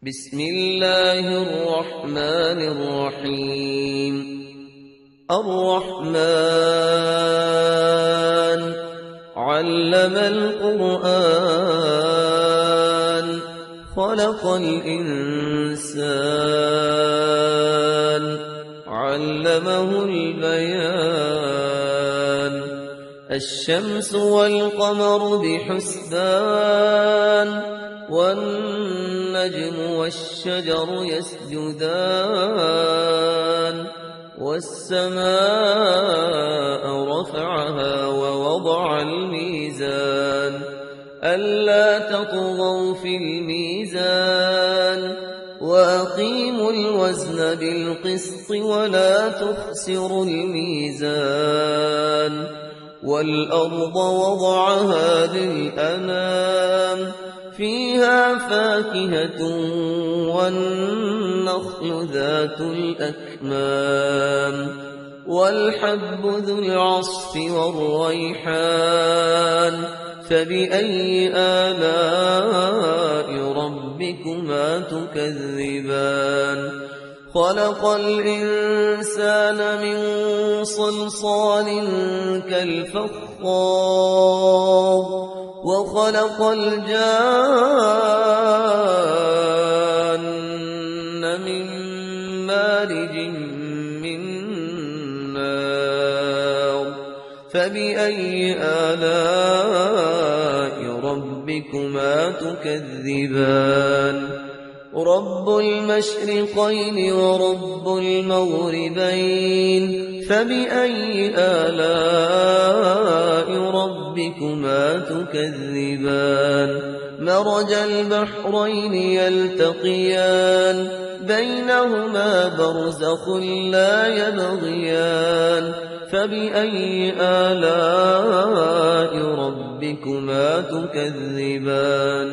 بسم الله الرحمن الرحيم. الرحمن علم القرآن خلق الإنسان علمه البيان. الشمس والقمر بحسبان والنجم والشجر يسجدان. والسماء رفعها ووضع الميزان ألا تطغوا في الميزان وأقيموا الوزن بالقسط ولا تخسروا الميزان. والأرض وضعها للأنام فيها فاكهة والنخل ذات الأكمام والحب ذو العصف والريحان. فبأي آلاء ربكما تكذبان؟ خلق الإنسان من صلصال كالفخار وخلق الجان من مارج من نار. فبأي آلاء ربكما تكذبان؟ رب المشرقين ورب المغربين. فبأي آلاء ربكما تكذبان؟ مرج البحرين يلتقيان بينهما برزخ لا يبغيان. فبأي آلاء ربكما تكذبان؟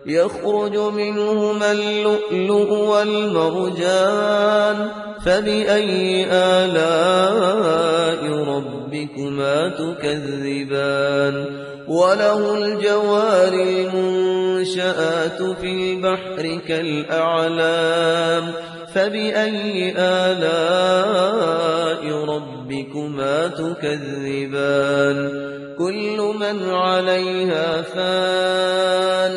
يخرج منهما اللؤلؤ والمرجان. فبأي آلاء ربكما تكذبان؟ وله الجوار المنشآت في البحر كالأعلام. فبأي آلاء ربكما تكذبان؟ كل من عليها فان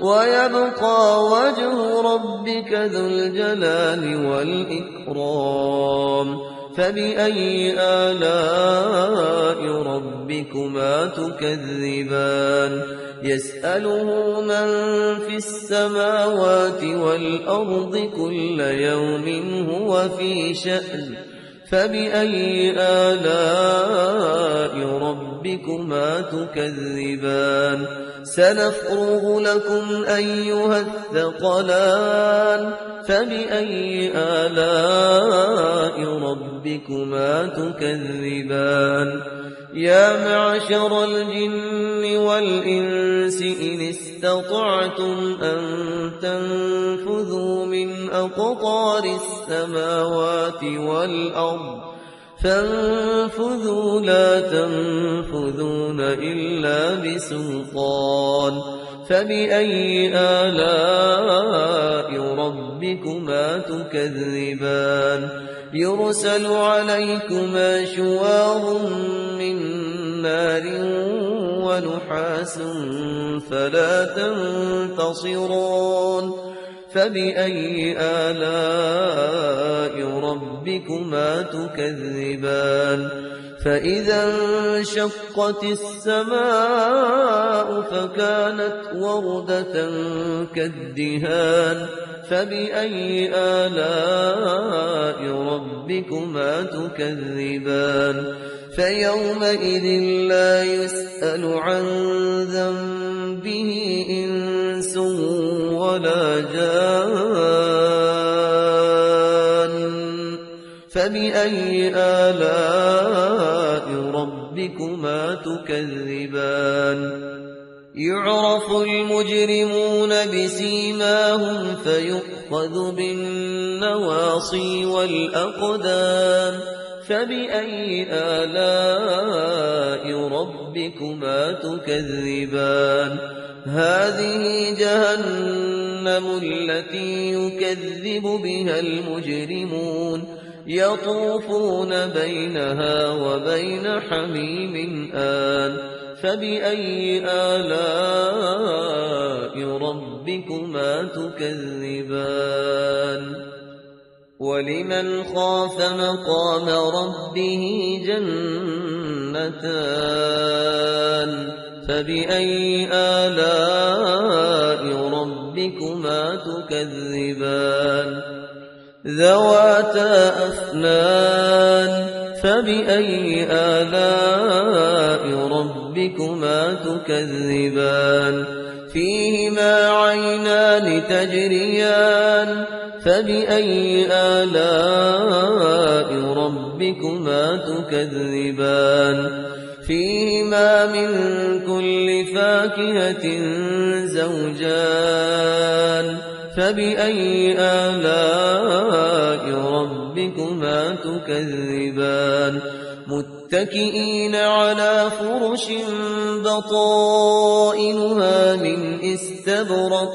ويبقى وجه ربك ذو الجلال والإكرام. فبأي آلاء ربكما تكذبان؟ يسأله من في السماوات والأرض كل يوم هو في شأن. فبأي آلاء ربكما تكذبان؟ سنفرغ لكم أيها الثقلان. فبأي آلاء ربكما تكذبان؟ يا معشر الجن والإنس إن استطعتم أن تنفذوا من أقطار السماوات والأرض فانفذوا لا تنفذون إلا بسلطان. فبأي آلاء ربكما تكذبان؟ يرسل عليكما شواظ من نار ونحاس فلا تنتصران. فبأي آلاء ربكما تكذبان؟ فإذا انشقت السماء فكانت وردة كالدهان. فبأي آلاء ربكما تكذبان؟ فيومئذ لا يسأل عن ذنبه إنس ولا جان. فبأي آلاء ربكما تكذبان؟ يعرف المجرمون بسيماهم فيؤخذ بالنواصي والأقدام. فبأي آلاء ربكما تكذبان؟ هذه جهنم جهنم التي يكذب بها المجرمون يطوفون بينها وبين حميم آن فبأي آلاء ربكما تكذبان ولمن خاف مقام ربه جنتان فبأي آلاء ربكما تكذبان ذواتا أفنان فبأي آلاء ربكما تكذبان فيهما عينان تجريان فبأي آلاء ربكما تكذبان فيهما من كل فاكهة زوجان فبأي آلاء ربكما تكذبان متكئين على فرش بطائنها من استبرق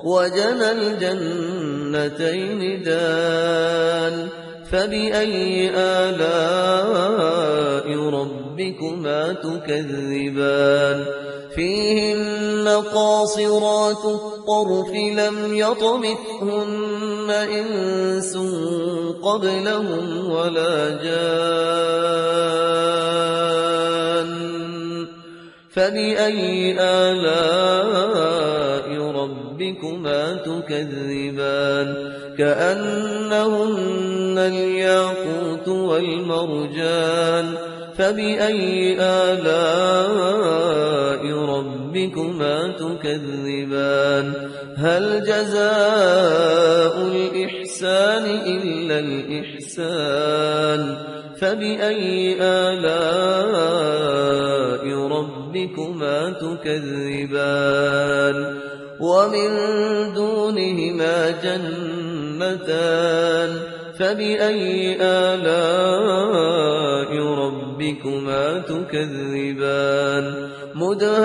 وجنى الجنتين دان فبأي آلاء ربكما تكذبان فيهن قاصرات الطرف لم يطمثهن إنس قبلهم ولا جان فبأي آلاء ربكما تكذبان كأنهن الياقوت والمرجان فبأي آلاء ربكما تكذبان هل جزاء الإحسان إلا الإحسان فبأي آلاء ربكما تكذبان ومن دونهما جنتان فبأي آلاء ربكما تكذبان مدهامتان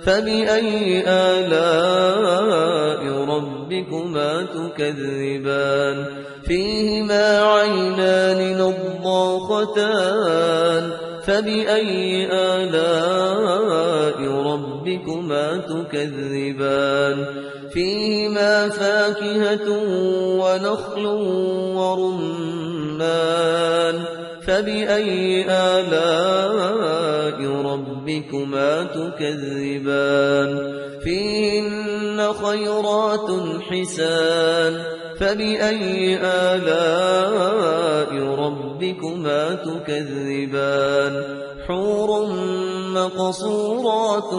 فبأي آلاء ربكما تكذبان فيهما عينان نضاختان فبأي آلاء ربكما تكذبان فيهما فاكهة ونخل ورمان فبأي آلاء ربكما تكذبان فيهن خيرات حسان فبأي آلاء ربكما تكذبان حور مقصورات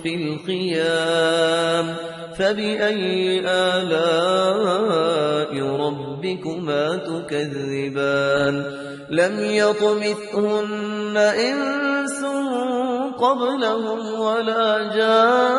في الخيام فبأي آلاء ربكما تكذبان لم يطمثهن إنس قبلهم ولا جان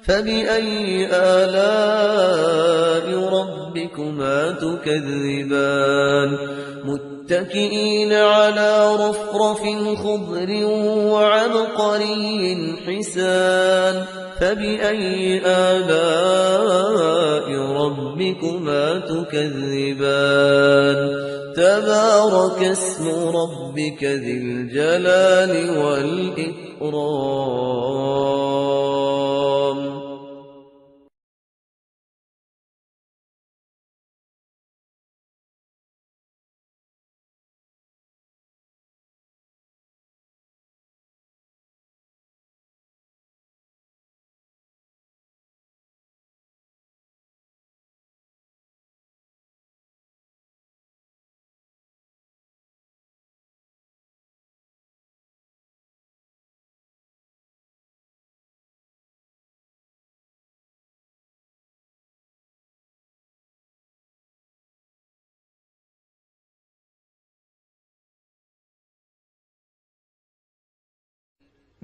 فبأي آلاء ربكما تكذبان متكئين على رفرف خضر وعبقري حسان فبأي آلاء ربكما تكذبان تبارك اسم ربك ذي الجلال والإكرام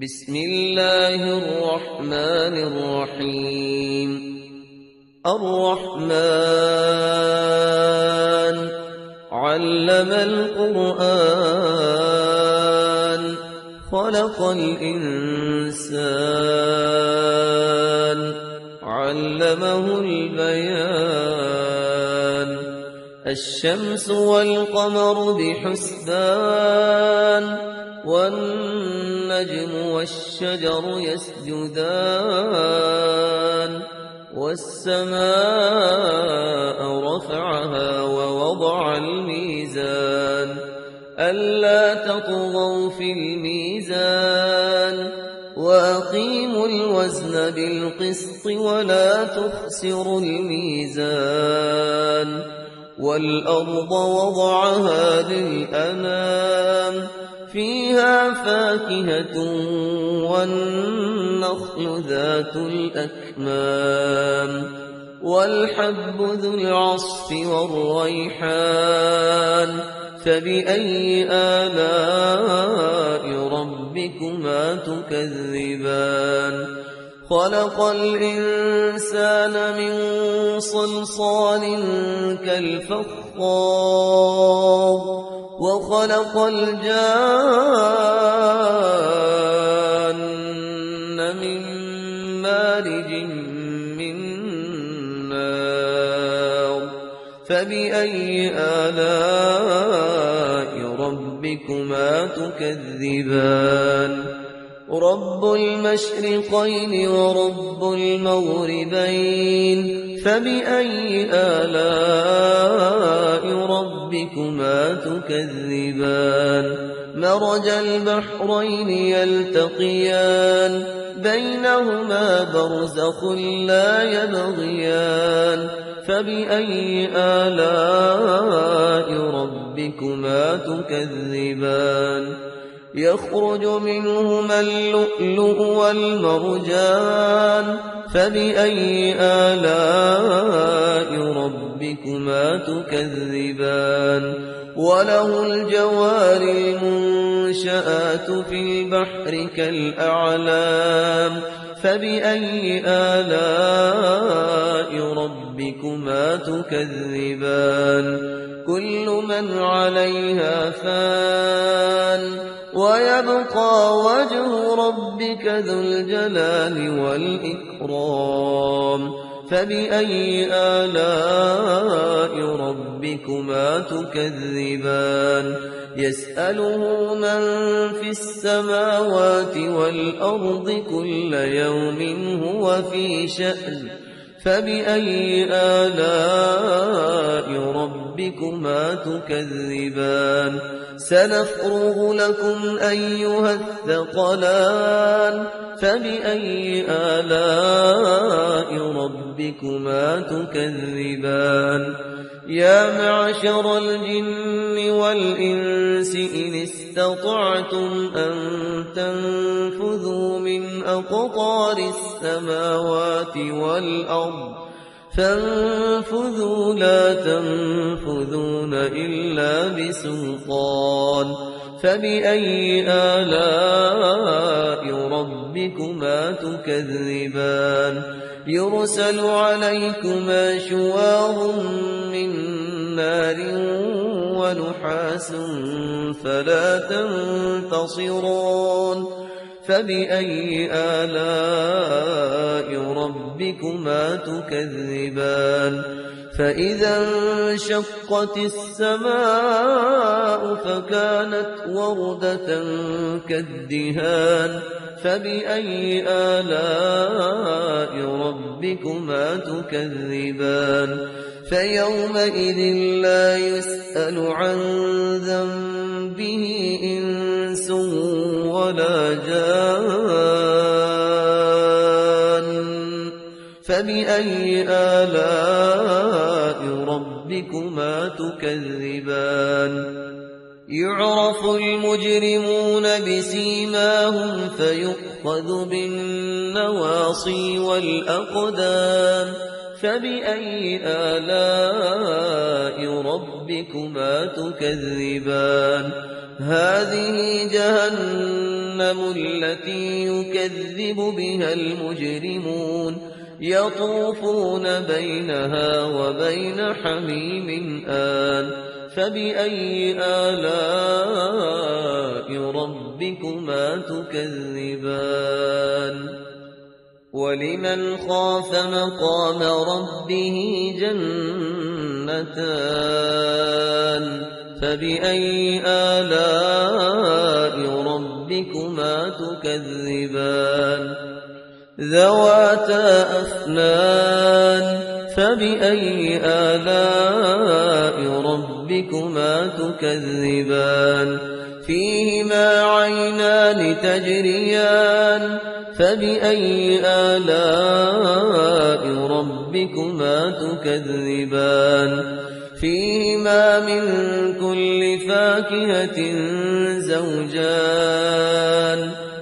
بسم الله الرحمن الرحيم الرحمن علم القرآن خلق الإنسان علمه البيان الشمس والقمر بحسبان والنجم والشجر يسجدان والسماء رفعها ووضع الميزان ألا تطغوا في الميزان وأقيموا الوزن بالقسط ولا تخسروا الميزان والأرض وضعها للأنام فيها فاكهة والنخل ذات الأكمام والحب ذو العصف والريحان فبأي آلاء ربكما تكذبان خلق الإنسان من صلصال كالفخار وخلق الجان من مارج من نار فبأي آلاء ربكما تكذبان رب المشرقين ورب المغربين فبأي آلاء ربكما تكذبان مرج البحرين يلتقيان بينهما برزخ لا يبغيان فبأي آلاء ربكما تكذبان يخرج منهما اللؤلؤ والمرجان فبأي آلاء ربكما تكذبان وله الجوار المنشآت في البحر كالأعلام فبأي آلاء ربكما تكذبان كل من عليها فان ويبقى وجه ربك ذو الجلال والإكرام فبأي آلاء ربكما تكذبان يسأله من في السماوات والأرض كل يوم هو في شأن فبأي آلاء ربكما تكذبان سنفرغ لكم أيها الثقلان فبأي آلاء ربكما تكذبان يا معشر الجن والإنس إن استطعتم أن تنفذوا من أقطار السماوات والأرض فانفذوا لا تنفذون إلا بسلطان فبأي آلاء ربكما تكذبان يرسل عليكما شواظ من نار ونحاس فلا تنتصران فبأي آلاء ربكما تكذبان فإذا انشقت السماء فكانت وردة كالدهان فبأي آلاء ربكما تكذبان فيومئذ لا يسأل عن ذنبه إنس ولا جان فبأي آلاء ربكما تكذبان يعرف المجرمون بسيماهم فيؤخذ بالنواصي والأقدام فبأي آلاء ربكما تكذبان هذه جهنم التي يكذب بها المجرمون يطوفون بينها وبين حميم آن فبأي آلاء ربكما تكذبان ولمن خاف مقام ربه جنتان فبأي آلاء ربكما تكذبان ذواتا أفنان فبأي آلاء ربكما تكذبان فيهما عينان تجريان فبأي آلاء ربكما تكذبان فيهما من كل فاكهة زوجان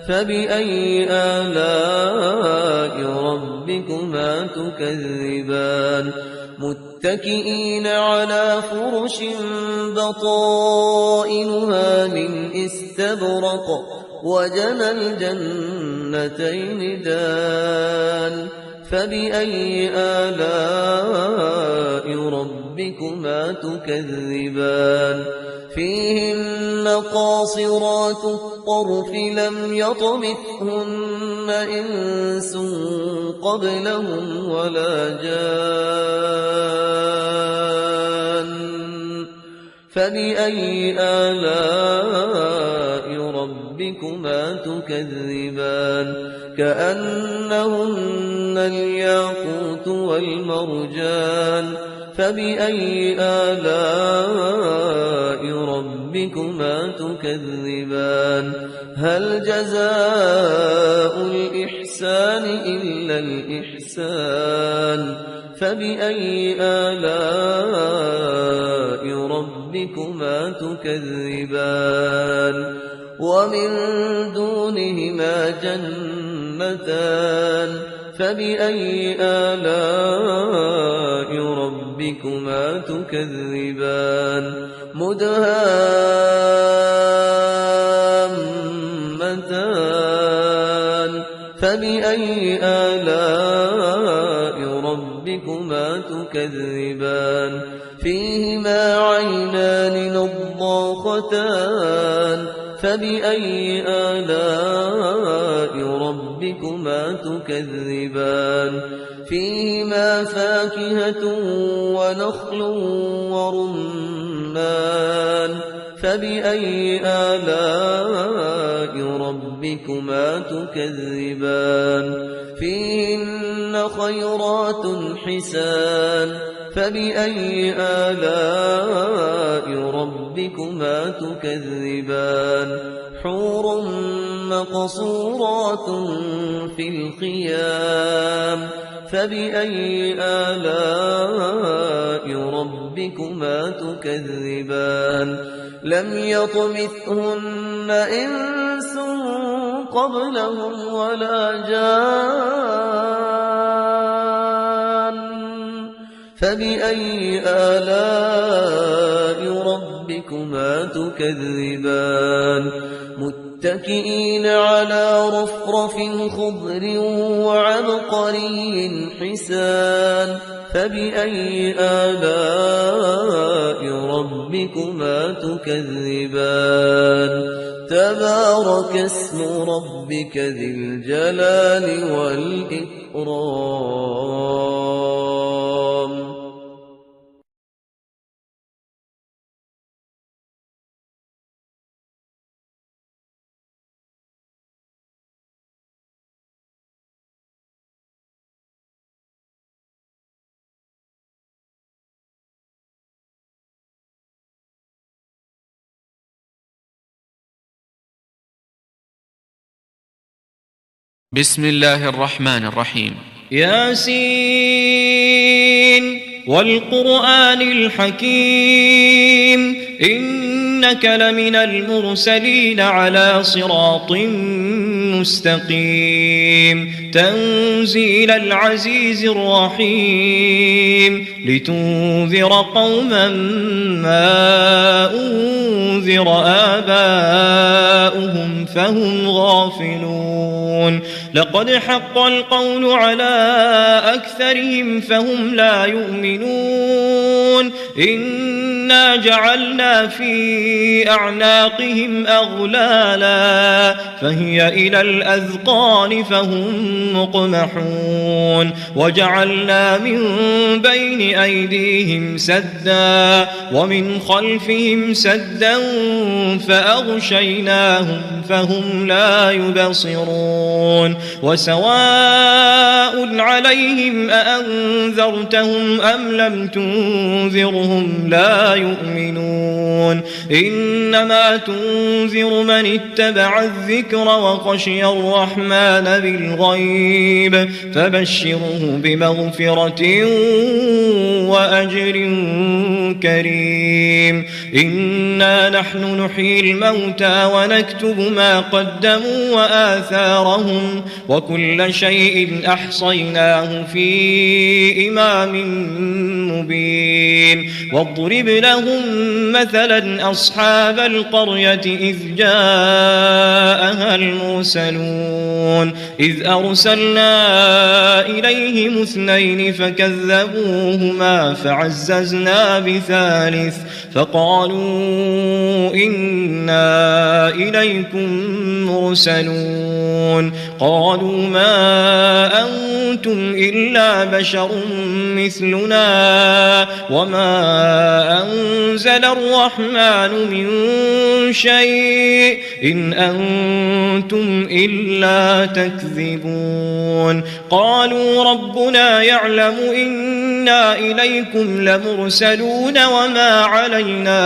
فبأي آلاء ربكما تكذبان متكئين على فرش بطائنها من استبرق وجنى الجنتين دان فبأي آلاء ربكما تكذبان فيهن قاصرات الطرف لم يطمثهن إنس قبلهم ولا جان فبأي آلاء ربكما تكذبان كأنهن الياقوت والمرجان فبأي آلاء ربكما تكذبان هل جزاء الإحسان إلا الإحسان فبأي آلاء ربكما تكذبان ومن دونهما جنتان فبأي آلاء ربكما تكذبان مدهامتان فبأي آلاء ربكما تكذبان فيهما عينان نضاختان فبأي آلاء ربكما تكذبان فيهما فاكهة ونخل ورمان فبأي آلاء ربكما تكذبان فيهن خيرات حسان فبأي آلاء ربكما تكذبان حور مقصورات في الخيام فبأي آلاء ربكما تكذبان لم يطمثهن إنس قبلهم ولا جان فبأي آلاء ربكما تكذبان متكئين على رفرف خضر وعبقري حسان فبأي آلاء ربكما تكذبان تبارك اسم ربك ذي الجلال والإكرام. بسم الله الرحمن الرحيم. ياسين والقرآن الحكيم إنك لمن المرسلين على صراط مستقيم تنزيل العزيز الرحيم لتنذر قوما ما أنذر آباؤهم فهم غافلون لقد حق القول على أكثرهم فهم لا يؤمنون إنا جعلنا في أعناقهم أغلالا فهي إلى الأذقان فهم مقمحون وجعلنا من بين أيديهم سدا ومن خلفهم سدا فأغشيناهم فهم لا يبصرون وسواء عليهم أأنذرتهم أم لم تنذرهم لا يؤمنون إنما تنذر من اتبع الذكر وخشي الرحمن بالغيب فبشره بمغفرة وأجر كريم إنا نحن نحيي الموتى ونكتب ما قدموا وآثارهم وكل شيء أحصيناه في إمام مبين واضرب لهم مثلا أصحاب القرية إذ جاءها المرسلون إذ أرسلنا إليهم اثنين فكذبوهما فعززنا بثالث فقالوا إنا إليكم مرسلون قالوا ما أنتم إلا بشر مثلنا وما أنزل الرحمن من شيء إن أنتم إلا تكذبون قالوا ربنا يعلم إنا إليكم لمرسلون وما علينا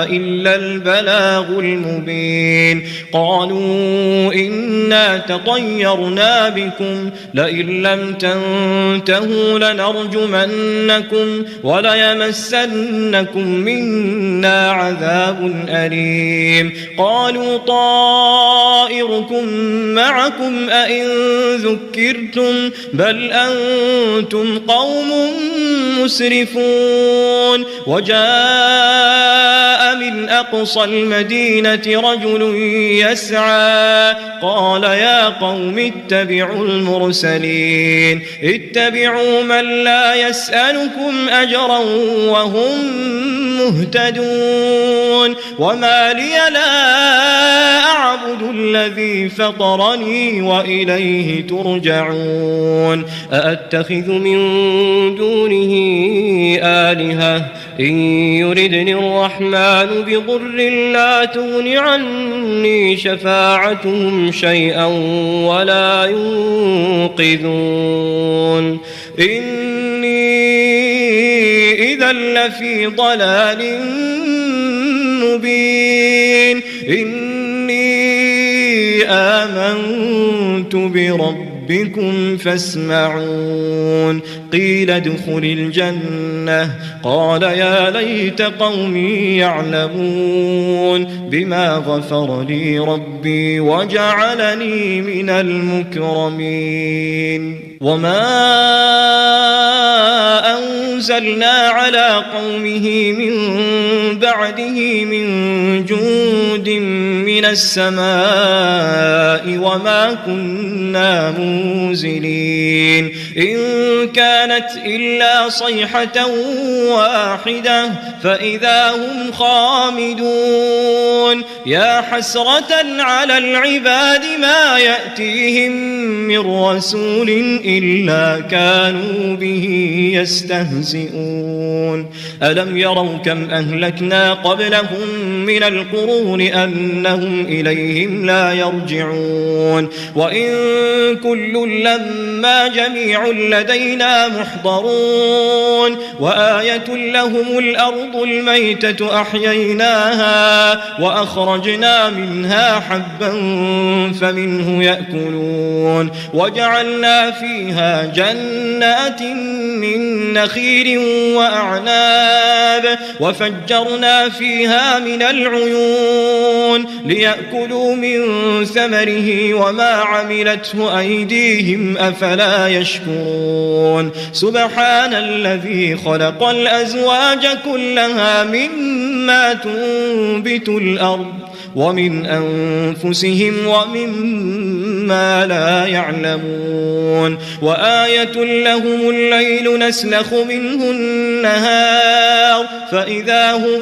إلا البلاغ المبين قالوا إنا تطيرنا بكم لئن لم تنتهوا لنرجمنكم وليمسنكم منا عذاب أليم قالوا طائركم معكم أئن ذكرتم بل أنتم قوم مسرفون وجاء من أقصى المدينة رجل يسعى قال يا قوم اتبعوا المرسلين اتبعوا من لا يسألكم أجرا وهم مهتدون وما لي لا أعبد الذي فطرني وإليه ترجعون أأتخذ من دونه آلهة إن يردني الرحمن بضر لا تغن عني شفاعتهم شيئا ولا ينقذون إني إذا لفي ضلال مبين إني آمنت بربكم فاسمعون قيل ادخل الجنة قال يا ليت قومي يعلمون بما غفر لي ربي وجعلني من المكرمين وما أنزلنا على قومه من بعده من جند من السماء وما كنا منزلين إن كانت إلا صيحة واحدة فإذا هم خامدون يا حسرة على العباد ما يأتيهم من رسول إلا كانوا به يستهزئون ألم يروا كم أهلكنا قبلهم من القرون أنهم إليهم لا يرجعون وإن كل لما جميع لدينا محضرون وآية لهم الأرض الميتة أحييناها وأخرجنا منها حبا فمنه يأكلون وجعلنا فيها جنات من نخيل وأعناب وفجرنا فيها من العيون ليأكلوا من ثمره وما عملته أيديهم أفلا يشكرون سبحان الذي خلق الأزواج كلها مما تنبت الأرض ومن أنفسهم ومما لا يعلمون. وآية لهم الليل نسلخ منه النهار فإذا هم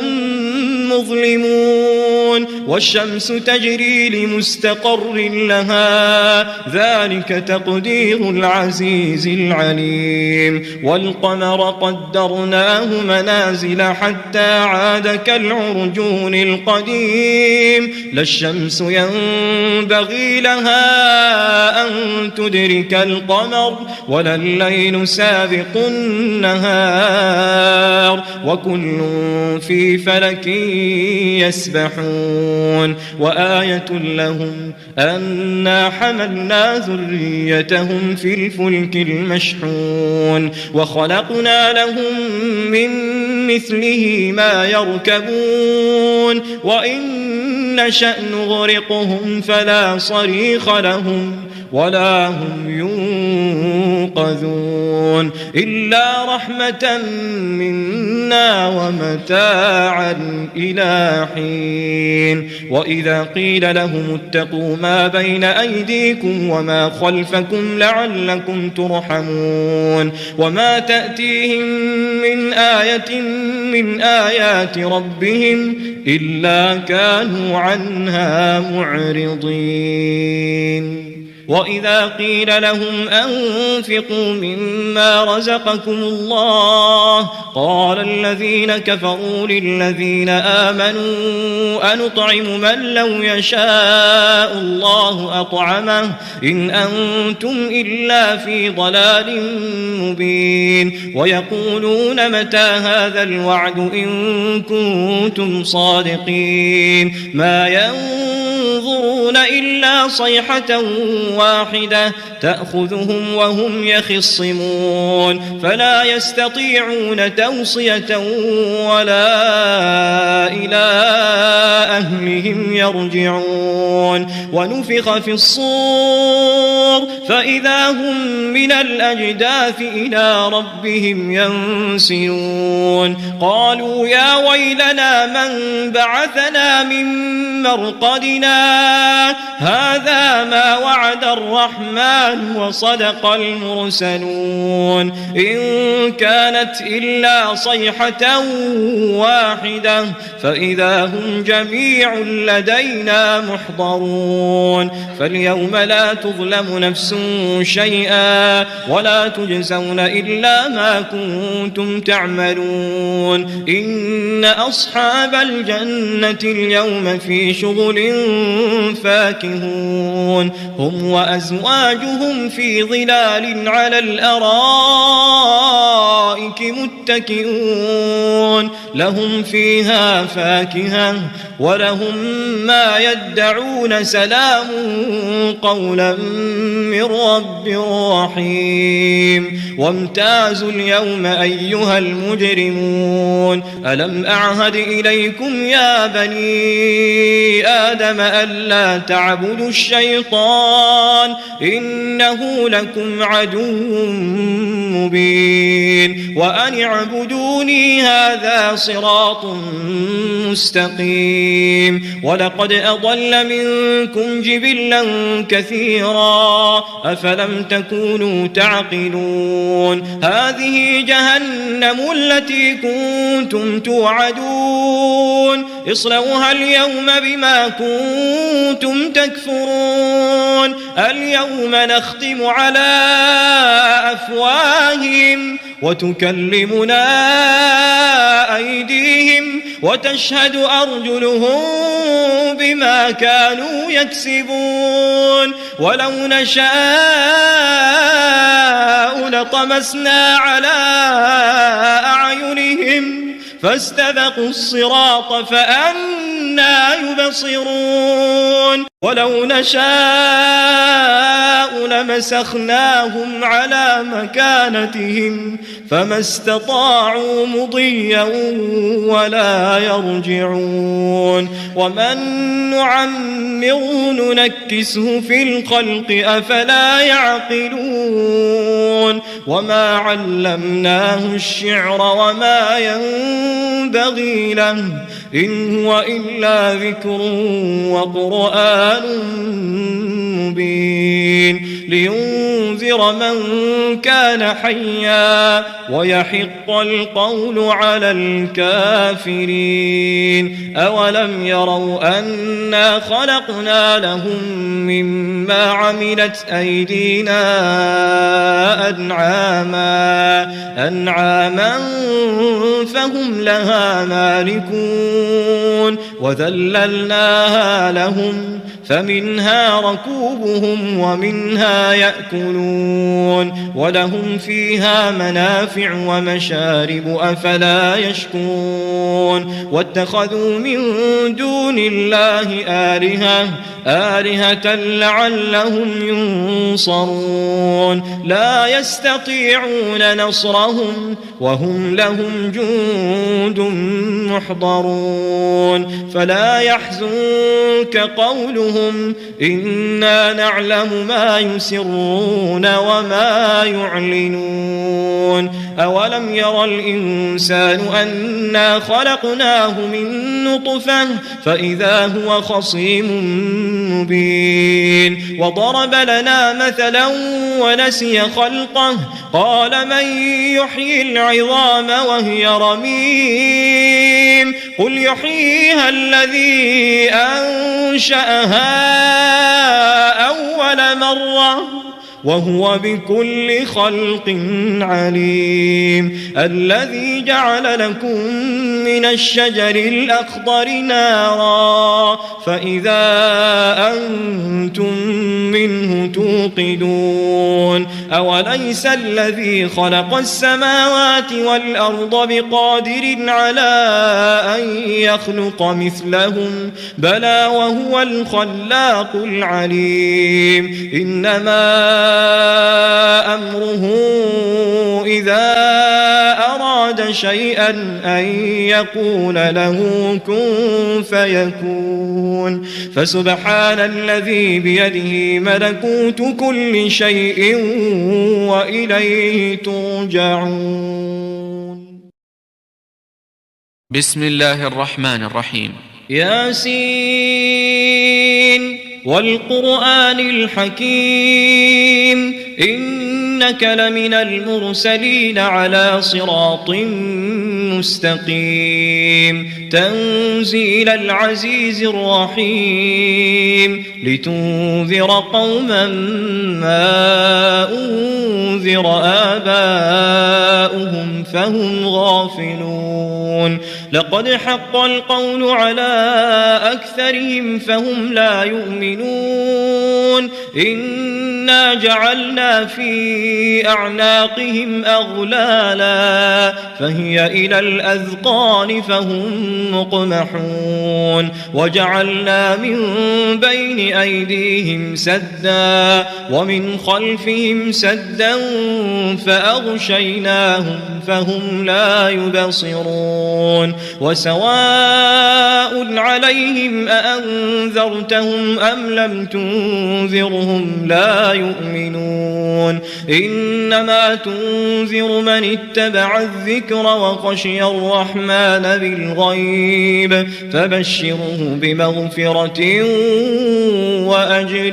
مظلمون والشمس تجري لمستقر لها ذلك تقدير العزيز العليم. والقمر قدرناه منازل حتى عاد كالعرجون القديم لا الشمس ينبغي لها أن تدرك القمر ولا الليل سابق النهار وكل في فلك يسبحون. وآية لهم أنا حملنا ذريتهم في الفلك المشحون وخلقنا لهم من مثله ما يركبون وإن نشأ نغرقهم فلا صريخ لهم ولا هم ينقذون إلا رحمة منا ومتاعا إلى حين. وإذا قيل لهم اتقوا ما بين أيديكم وما خلفكم لعلكم ترحمون وما تأتيهم من آية من آيات ربهم إلا كانوا عنها معرضين. وإذا قيل لهم أنفقوا مما رزقكم الله قال الذين كفروا للذين آمنوا أنطعم من لو يشاء الله أطعمه إن أنتم إلا في ضلال مبين. ويقولون متى هذا الوعد إن كنتم صادقين ما ينظرون إلا صيحة واحدة تأخذهم وهم يخصمون فلا يستطيعون توصية ولا إلى أهلهم يرجعون. ونفخ في الصور فإذا هم من الأجداث إلى ربهم ينسلون قالوا يا ويلنا من بعثنا من مرقدنا هذا ما وعد الرحمن وصدق المرسلون إن كانت إلا صيحة واحدة فإذا هم جميع لدينا محضرون. فاليوم لا تظلم نفس شيئا ولا تجزون إلا ما كنتم تعملون إن أصحاب الجنة اليوم في شغل فاكهون هم وأزواجهم في ظلال على الأرائك متكئون لهم فيها فاكهة ولهم ما يدعون سلام قولا من رب رحيم. وامتازوا اليوم أيها المجرمون ألم أعهد إليكم يا بني آدم ألا تعبدوا الشيطان إنه لكم عدو مبين وأن اعبدوني هذا صراط مستقيم. ولقد أضل منكم جبلا كثيرا أفلم تكونوا تعقلون هذه جهنم التي كنتم توعدون اصلوها اليوم بما كنتم تكفرون اليوم نختم على أفواههم وتكلمنا أيديهم وتشهد أرجلهم بما كانوا يكسبون ولو نشاء لطمسنا على أعينهم فاستبقوا الصراط فأنى يبصرون ولو نشاء لمسخناهم على مكانتهم فما استطاعوا مضيا ولا يرجعون ومن نعمره ننكسه في الخلق أفلا يعقلون وما علمناه الشعر وما ينبغي ينبغي له إن هو إلا ذكر وقرآن مبين لينذر من كان حيا ويحق القول على الكافرين أولم يروا أنا خلقنا لهم مما عملت أيدينا أنعاما فهم لها مالكون وذللناها لهم فمنها ركوبهم ومنها يأكلون ولهم فيها منافع ومشارب أفلا يشكرون واتخذوا من دون الله آلهة لعلهم ينصرون لا يستطيعون نصرهم وهم لهم جند محضرون فلا يحزنك قولهم إنا نعلم ما يسرون وما يعلنون أولم ير الإنسان أنا خلقناه من نطفة فإذا هو خصيم مبين وضرب لنا مثلا ونسي خلقه قال من يحيي العظام وهي رميم قل يحييها الذي أنشأها أول مرة وهو بكل خلق عليم الذي جعل لكم من الشجر الأخضر نارا فإذا أنتم منه توقدون أوليس الذي خلق السماوات والأرض بقادر على أن يخلق مثلهم بلى وهو الخلاق العليم إنما أمره إذا أراد شيئا أن يقول له كن فيكون فسبحان الذي بيده ملكوت كل شيء وإليه ترجعون. بسم الله الرحمن الرحيم. ياسين والقرآن الحكيم إنك لمن المرسلين على صراط مستقيم تنزيل العزيز الرحيم لتنذر قوما ما أنذر آباؤهم فهم غافلون لقد حق القول على أكثرهم فهم لا يؤمنون إنا جعلنا في أعناقهم أغلالا فهي إلى الأذقان فهم مقمحون وجعلنا من بين أيديهم سدا ومن خلفهم سدا فأغشيناهم فهم لا يبصرون وسواء عليهم أأنذرتهم أم لم تنذرهم لا يؤمنون إنما تنذر من اتبع الذكر وخشي الرحمن بالغيب فبشره بمغفرة وأجر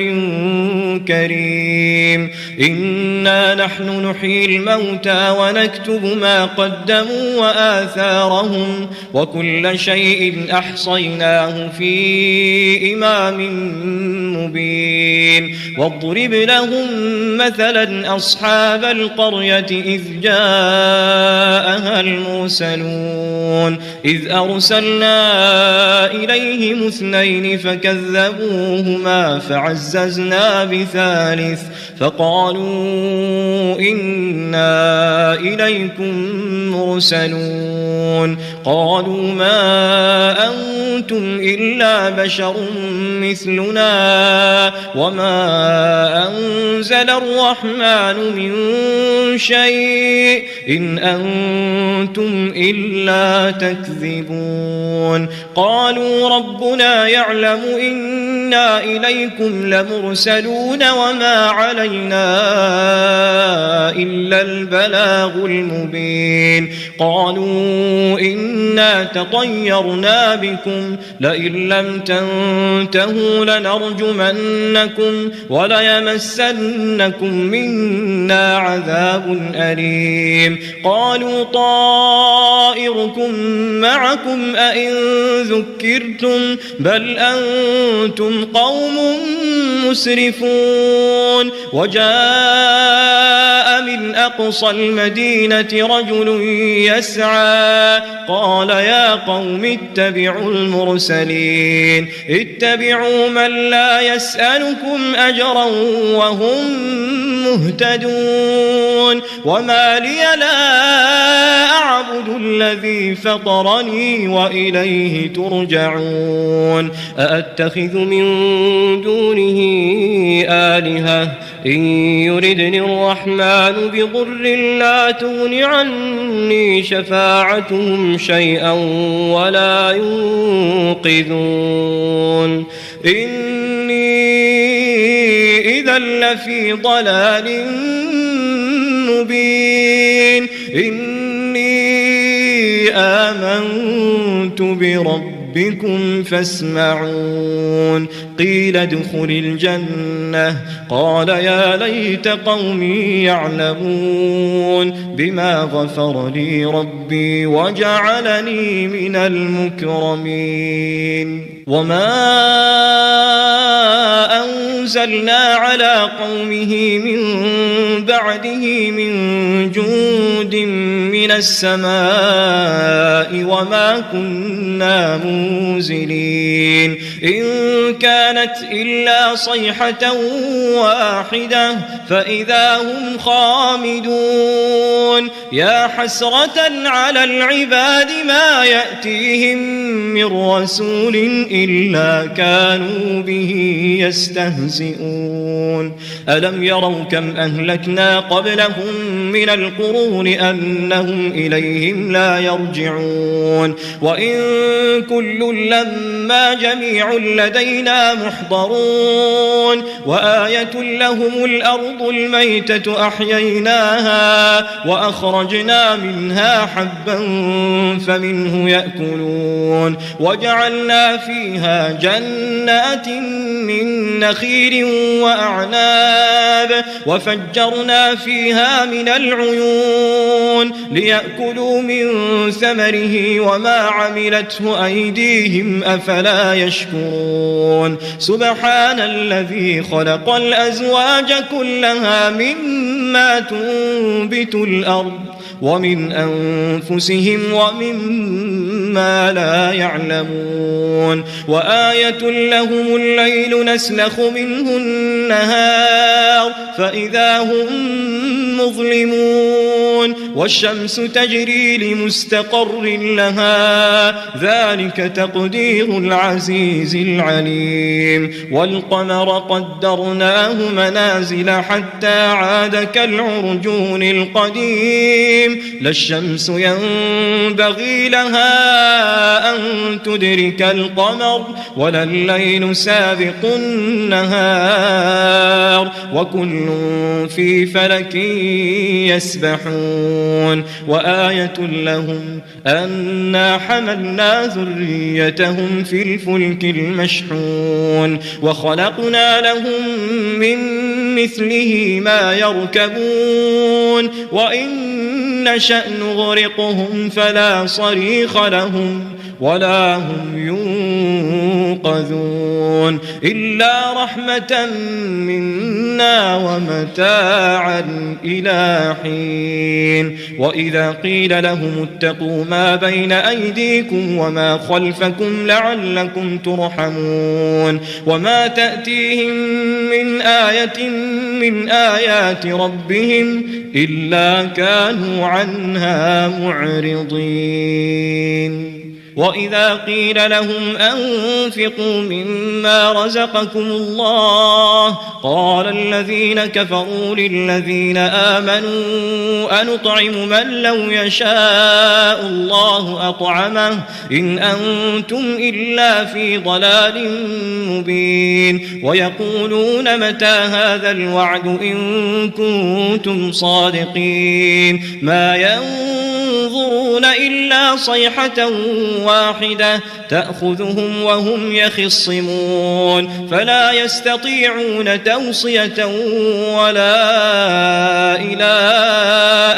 كريم إنا نحن نحيي الموتى ونكتب ما قدموا وآثارهم وكل شيء أحصيناه في إمام مبين واضرب لهم مثلا أصحاب القرية إذ جاءها المرسلون إذ أرسلنا إليهم اثنين فكذبوهما فعززنا بثالث فقالوا إنا إليكم مرسلون قالوا ما أنتم إلا بشر مثلنا وما أنزل الرحمن من شيء إن أنتم إلا تكذبون قالوا ربنا يعلم إنا وإنا إليكم لمرسلون وما علينا إلا البلاغ المبين قالوا إنا تطيرنا بكم لئن لم تنتهوا لنرجمنكم وليمسنكم منا عذاب أليم قالوا طائركم معكم أئن ذكرتم بل أنتم قوم مسرفون وجاء من أقصى المدينة رجل يسعى قال يا قوم اتبعوا المرسلين اتبعوا من لا يسألكم أجرا وهم مهتدون وما لي لا أعبد الذي فطرني وإليه ترجعون أأتخذ من دونه آلهة إن يردني الرحمن بضر لا تغن عني شفاعتهم شيئا ولا ينقذون إني إذا لفي ضلال مبين إني آمنت بربكم فاسمعون قيل ادخل الجنة قال يا ليت قومي يعلمون بما غفر لي ربي وجعلني من المكرمين وما أنزلنا على قومه من بعده من جند من السماء وما كنا منزلين إن كانت إلا صيحة واحدة فإذا هم خامدون يا حسرة على العباد ما يأتيهم من رسول إلا كانوا به يستهزئون ألم يروا كم أهلكنا قبلهم من القرون أنهم إليهم لا يرجعون وإن كل لما جميع لدينا محضرون وآية لهم الأرض الميتة أحييناها وأخرجنا منها حبا فمنه يأكلون وجعلنا فيها جنات من نخيل وأعناب وفجرنا فيها من العيون ليأكلوا من ثمره وما عملته أيديهم أفلا يشكرون سبحان الذي خلق الأزواج كلها مما تنبت الأرض ومن أنفسهم ومما لا يعلمون وآية لهم الليل نسلخ منه النهار فإذا هم مظلمون والشمس تجري لمستقر لها ذلك تقدير العزيز العليم والقمر قدرناه منازل حتى عاد كالعرجون القديم لا الشمس ينبغي لها أن تدرك القمر ولا الليل سابق النهار وكل في فلك يسبحون وآية لهم أنا حملنا ذريتهم في الفلك المشحون وخلقنا لهم من مثله ما يركبون وإن نشأ نغرقهم فلا صريخ لهم ولا هم ينقذون إلا رحمة منا ومتاعا إلى حين وإذا قيل لهم اتقوا ما بين أيديكم وما خلفكم لعلكم ترحمون وما تأتيهم من آية من آيات ربهم إلا كانوا عنها معرضين وإذا قيل لهم أنفقوا مما رزقكم الله قال الذين كفروا للذين آمنوا أنطعم من لو يشاء الله أطعمه إن أنتم إلا في ضلال مبين ويقولون متى هذا الوعد إن كنتم صادقين ما ينظرون إلا صيحة واحدة تأخذهم وهم يخصمون فلا يستطيعون توصية ولا إلى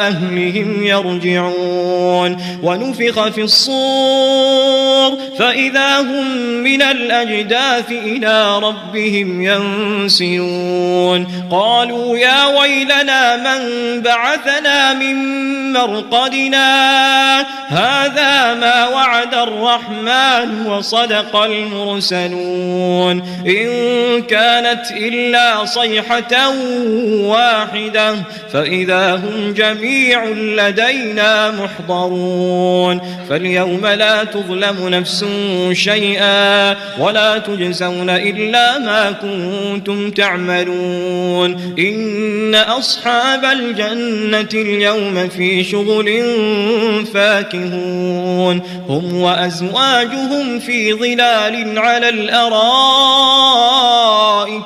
أهلهم يرجعون ونفخ في الصور فإذا هم من الأجداث إلى ربهم ينسلون قالوا يا ويلنا من بعثنا من مرقدنا هذا ما وعد الرحمن وصدق المرسلون إن كانت إلا صيحة واحدة فإذا هم جميع لدينا محضرون فاليوم لا تظلم نفس شيئا ولا تجزون إلا ما كنتم تعملون إن أصحاب الجنة اليوم في شغل فاكهون هم وأزواجهم في ظلال على الأرائك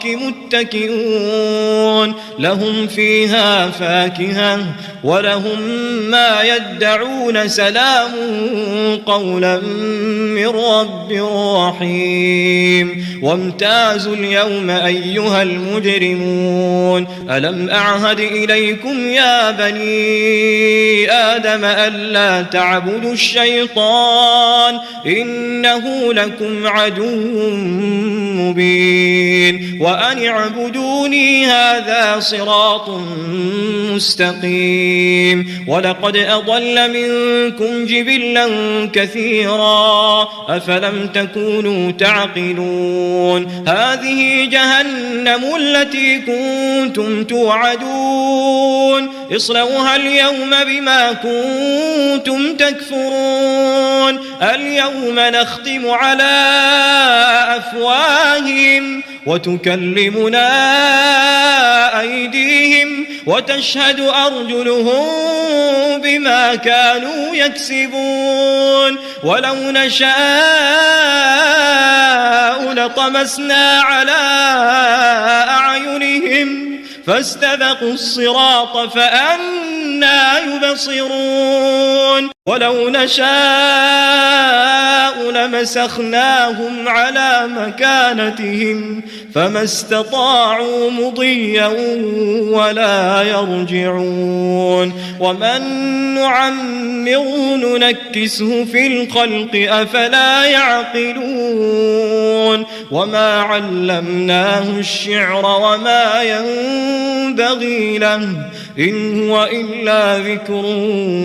متكئون لهم فيها فاكهة ولهم ما يدعون سلام قولا من رب رحيم وامتازوا اليوم أيها المجرمون ألم أعهد إليكم يا بني آدم ألا تعبدوا الشيطان إنه لكم عدو مبين وأن اعبدوني هذا صراط مستقيم ولقد أضل منكم جبلا كثيرا أفلم تكونوا تعقلون هذه جهنم التي كنتم توعدون اصلوها اليوم بما كنتم تكفرون اليوم نختم على أفواههم وتكلمنا أيديهم وتشهد أرجلهم بما كانوا يكسبون ولو نشاء لطمسنا على أعينهم فاستبقوا الصراط فأنى يبصرون ولو نشاء لمسخناهم على مكانتهم فما استطاعوا مضيا ولا يرجعون ومن نعمره ننكسه في الخلق أفلا يعقلون وما علمناه الشعر وما ينبغي له إن هو إلا ذكر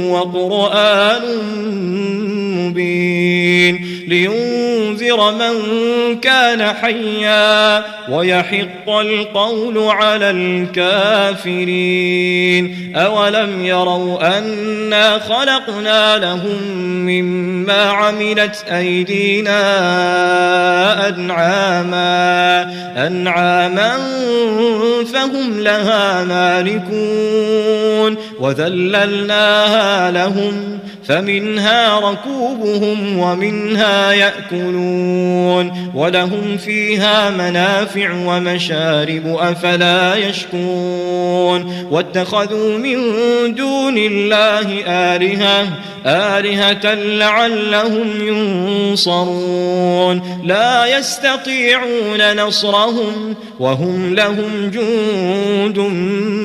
وقرآن مبين لينذر من كان حيا ويحق القول على الكافرين أولم يروا أنا خلقنا لهم مما عملت أيدينا أنعاما فهم لها مالكون وذللناها لهم فمنها ركوبهم ومنها يأكلون ولهم فيها منافع ومشارب أفلا يشكرون واتخذوا من دون الله آلهة لعلهم ينصرون لا يستطيعون نصرهم وهم لهم جند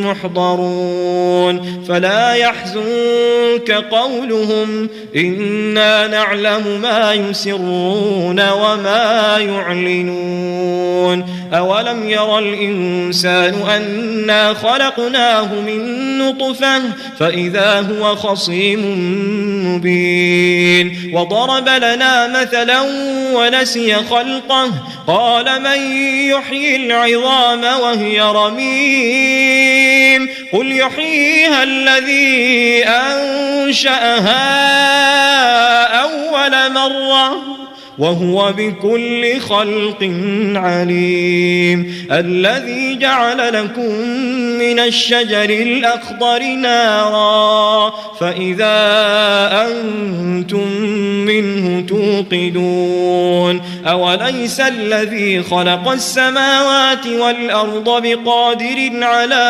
محضرون فلا يحزنك قولهم إنا نعلم ما يسرون وما يعلنون أولم يرى الإنسان أنا خلقناه من نطفة فإذا هو خصيم مبين وضرب لنا مثلا ونسي خلقه قال من يحيي العظام وهي رميم قل يحييها الذي أنشأها أول أول مرة وهو بكل خلق عليم. الذي جعل لكم من الشجر الأخضر نارا فإذا أنتم منه توقدون. أوليس الذي خلق السماوات والأرض بقادر على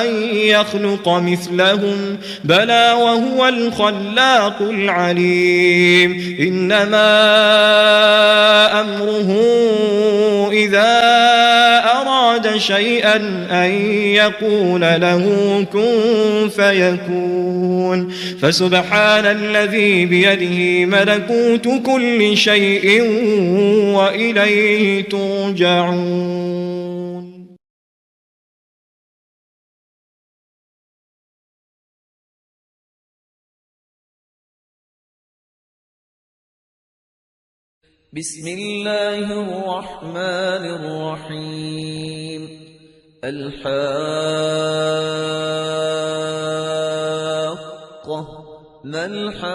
أن يخلق مثلهم بلى وهو الخلاق العليم. إنما أمره إذا أراد شيئا أن يقول له كن فيكون. فسبحان الذي بيده ملكوت كل شيء وإليه ترجعون. بسم الله الرحمن الرحيم. الحاقة ما الحاقة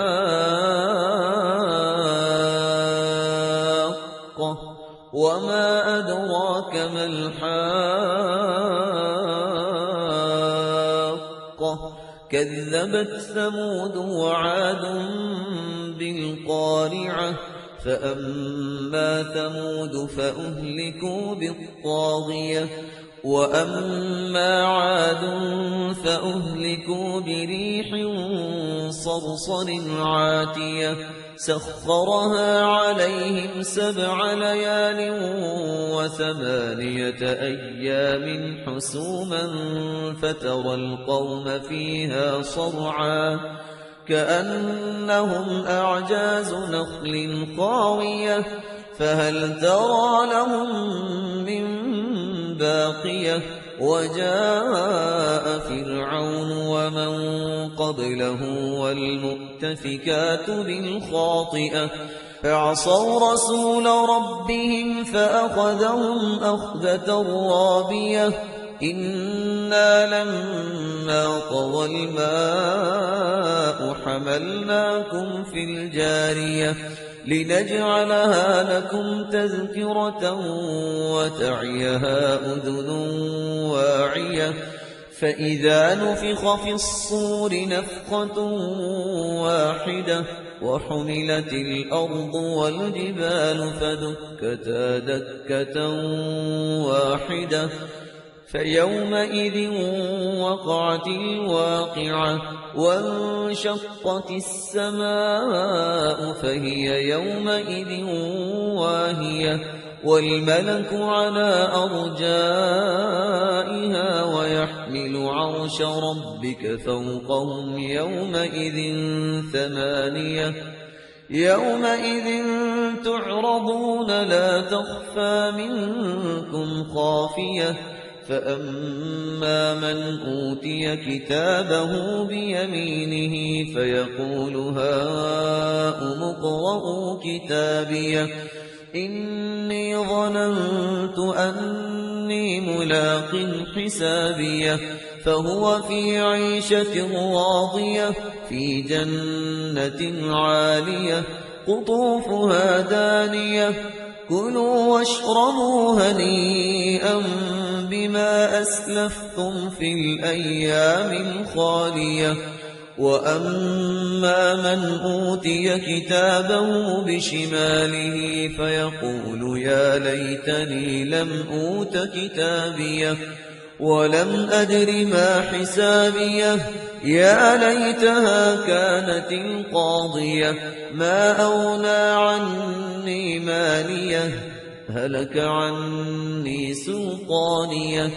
وما أدراك ما الحاقة كذبت ثمود وعاد بالقارعة فأما ثمود فأهلكوا بالطاغية وأما عاد فأهلكوا بريح صرصر عاتية سخرها عليهم 7 ليال و8 أيام حسوما فترى القوم فيها صرعا كأنهم أعجاز نخل خاوية فهل ترى لهم من باقية. وجاء فرعون ومن قبله والمؤتفكات بالخاطئة فعصوا رسول ربهم فأخذهم أخذة رابية. إنا لما طغى الماء حملناكم في الجارية لنجعلها لكم تذكرة وتعيها أذن واعية. فإذا نفخ في الصور نفخة واحدة وحملت الأرض والجبال فدكتا دكة واحدة فيومئذ وقعت الواقعة وانشقت السماء فهي يومئذ واهية والملك على أرجائها ويحمل عرش ربك فوقهم يومئذ 8 يومئذ تعرضون لا تخفى منكم خافية. فأما من أوتي كتابه بيمينه فيقول هاؤم اقرءوا كتابيه إني ظننت أني ملاق حسابيه. فهو في عيشة راضية في جنة عالية قطوفها دانية كلوا واشربوا هنيئا بما أسلفتم في الأيام الخالية. وأما من أوتي كتابه بشماله فيقول يا ليتني لم أوت كتابيه ولم أدر ما حسابيه يا ليتها كانت القاضية ما أغنى عني ماليه هلك عني سلطانيه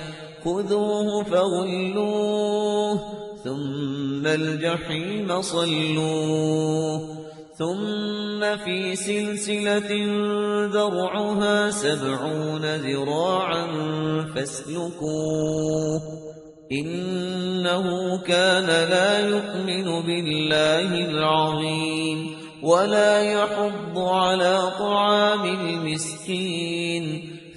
خذوه فغلوه ثم الجحيم صلوه ثم في سلسلة ذرعها 70 ذراعا فاسلكوه إنه كان لا يؤمن بالله العظيم ولا يحض على طعام المسكين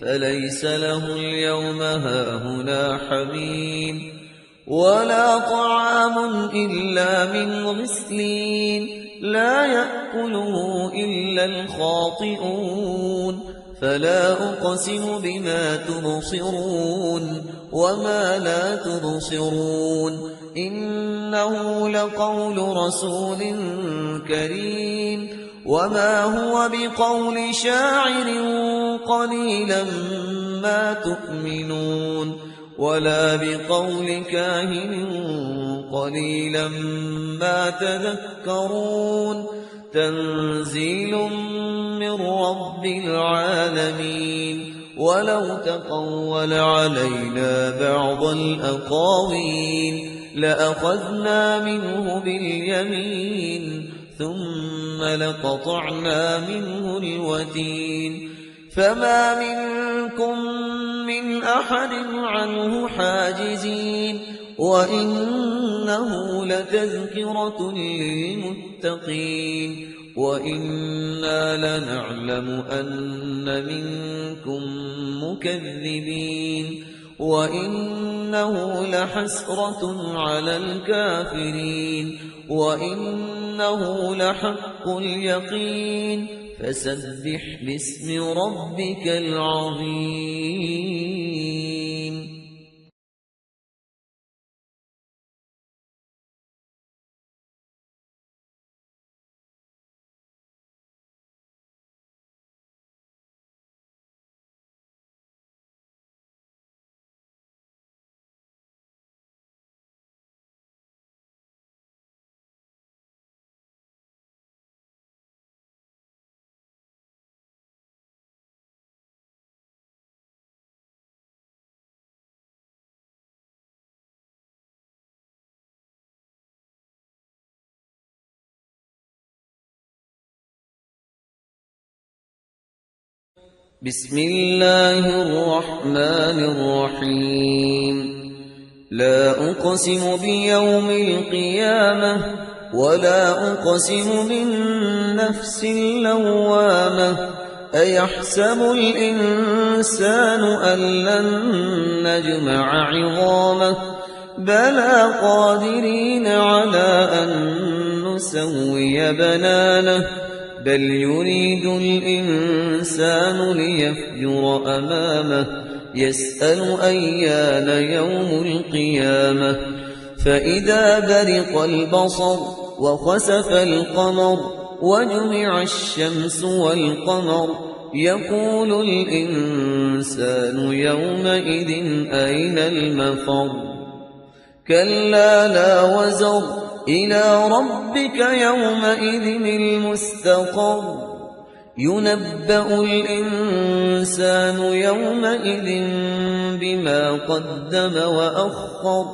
فليس له اليوم هاهنا حميم ولا طعام إلا من غسلين لا يأكله إلا الخاطئون فلا أقسم بما تبصرون وما لا تبصرون إنه لقول رسول كريم وما هو بقول شاعر قليلا ما تؤمنون ولا بقول كاهن قليلا ما تذكرون تنزيل من رب العالمين ولو تقول علينا بعض الأقاويل لأخذنا منه باليمين ثم لقطعنا منه الوتين فما منكم من أحد عنه حاجزين وإنه لتذكرة للمتقين وإنا لنعلم أن منكم مكذبين وإنه لحسرة على الكافرين وإنه لحق اليقين فسبح باسم ربك العظيم بسم الله الرحمن الرحيم لا أقسم بيوم القيامة ولا أقسم بالنفس اللوامة أيحسب الإنسان أن لن نجمع عظامه بلى قادرين على أن نسوي بنانه بل يريد الإنسان ليفجر أمامه يسأل أيان يوم القيامة فإذا برق البصر وخسف القمر وجمع الشمس والقمر يقول الإنسان يومئذ أين المفر كلا لا وزر إلى ربك يومئذ المستقر ينبأ الإنسان يومئذ بما قدم وأخر